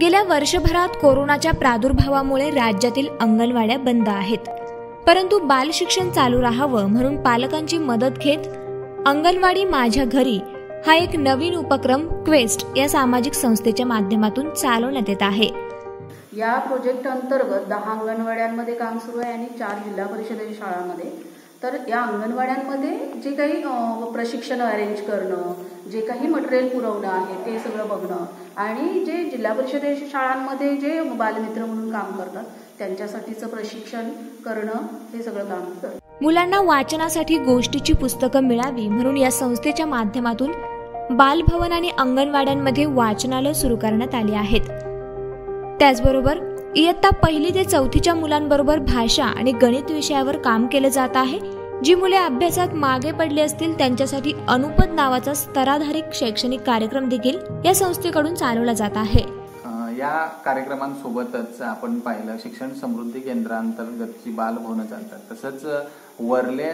गेल्या वर्षभरात कोरोनाच्या प्रादुर्भावामुळे राज्यातील अंगणवाड्या बंद आहेत. परंतु बाल शिक्षण चालू राहावं म्हणून पालकांची मदत घेत अंगणवाडी माझ्या घरी हा एक नवीन उपक्रम क्वेस्ट या सामाजिक संस्थेच्या माध्यमातून चालवण्यात येत आहे. या प्रोजेक्ट अंतर्गत 10 अंगणवाड्यांमध्ये काम सुरू आहे आणि 4 जिल्हा परिषदेच्या शाळांमध्ये. तर या अंगणवाड्यांमध्ये जे काही प्रशिक्षण अरेंज करणं, जे काही मटेरियल पुरवणं आहे ते सगळं बघणं आणि जे जिल्हा परिषदेच्या शाळांमध्ये जे बालमित्र म्हणून काम करतात त्यांच्यासाठीचं प्रशिक्षण करणं हे सगळं काम करतात. मुलांना वाचनासाठी गोष्टीची पुस्तकं मिळावी म्हणून या संस्थेच्या माध्यमातून बालभवन आणि अंगणवाड्यांमध्ये वाचनालय सुरू करण्यात आली आहेत. त्याचबरोबर इयत्ता 1ली ते 4थीच्या मुलांबरोबर भाषा आणि गणित विषयावर काम केलं जात आहे. जी मुले अभ्यासात मागे पडली असतील त्यांच्यासाठी अनुपद नावाचा स्तराधारित शैक्षणिक कार्यक्रम देखील या संस्थेकडून चालवला जात आहे. या कार्यक्रमांसोबतच आपण पाहिलं शिक्षण समृद्धी केंद्रांतर्गतची बालभवनं चालतात. तसंच वर्ले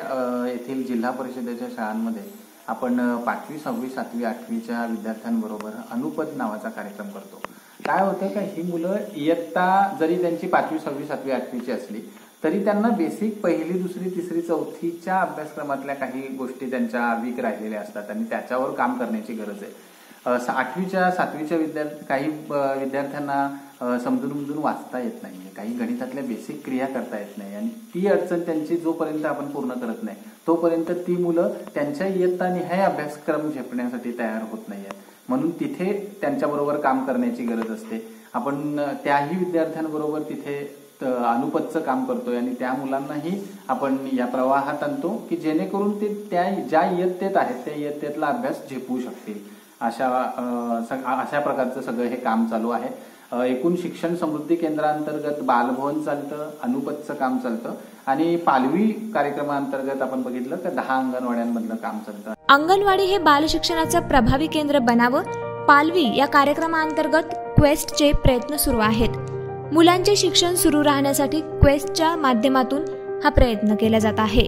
येथील जिल्हा परिषदेच्या शाळांमध्ये आपण 5वी, 6वी, 7वी, 8वीच्या विद्यार्थ्यांबरोबर अनुपद नावाचा कार्यक्रम करतो. काय होतं का ही मुलं इयत्ता जरी त्यांची 5वी, 6वी, 7वी, 8वीची असली तरी त्यांना बेसिक 1ली, 2री, 3री, 4थीच्या अभ्यासक्रमातल्या काही गोष्टी त्यांच्या वीक राहिलेल्या असतात आणि त्याच्यावर काम करण्याची गरज आहे. 8वीच्या 7वीच्या काही विद्यार्थ्यांना समजून वाचता येत नाही, काही गणितातल्या बेसिक क्रिया करता येत नाही आणि ती अडचण त्यांची जोपर्यंत आपण पूर्ण करत नाही तोपर्यंत ती मुलं त्यांच्या इयत्तानिहाय अभ्यासक्रम झेपण्यासाठी तयार होत नाहीये. म्हणून तिथे त्यांच्याबरोबर काम करण्याची गरज असते. आपण त्याही विद्यार्थ्यांबरोबर तिथे अनुपदचं काम करतोय आणि त्या मुलांनाही आपण या प्रवाहात आणतो की जेणेकरून ते त्या ज्या इयत्तेत आहेत त्या इयत्तेतला अभ्यास झेपू शकतील. अशा प्रकारचं सगळं हे काम चालू आहे. एकूण शिक्षण समृद्धी केंद्रांतर्गत बालभवन चालतं, अनुपदचं काम चालतं आणि पालवी कार्यक्रमांतर्गत आपण बघितलं तर 10 अंगणवाड्यांमधलं काम चालतं. अंगणवाडी हे बाल शिक्षणाचं प्रभावी केंद्र बनावं, पालवी या कार्यक्रमांतर्गत क्वेस्टचे प्रयत्न सुरू आहेत. मुलांचे शिक्षण सुरू राहण्यासाठी क्वेस्टच्या माध्यमातून हा प्रयत्न केला जात आहे.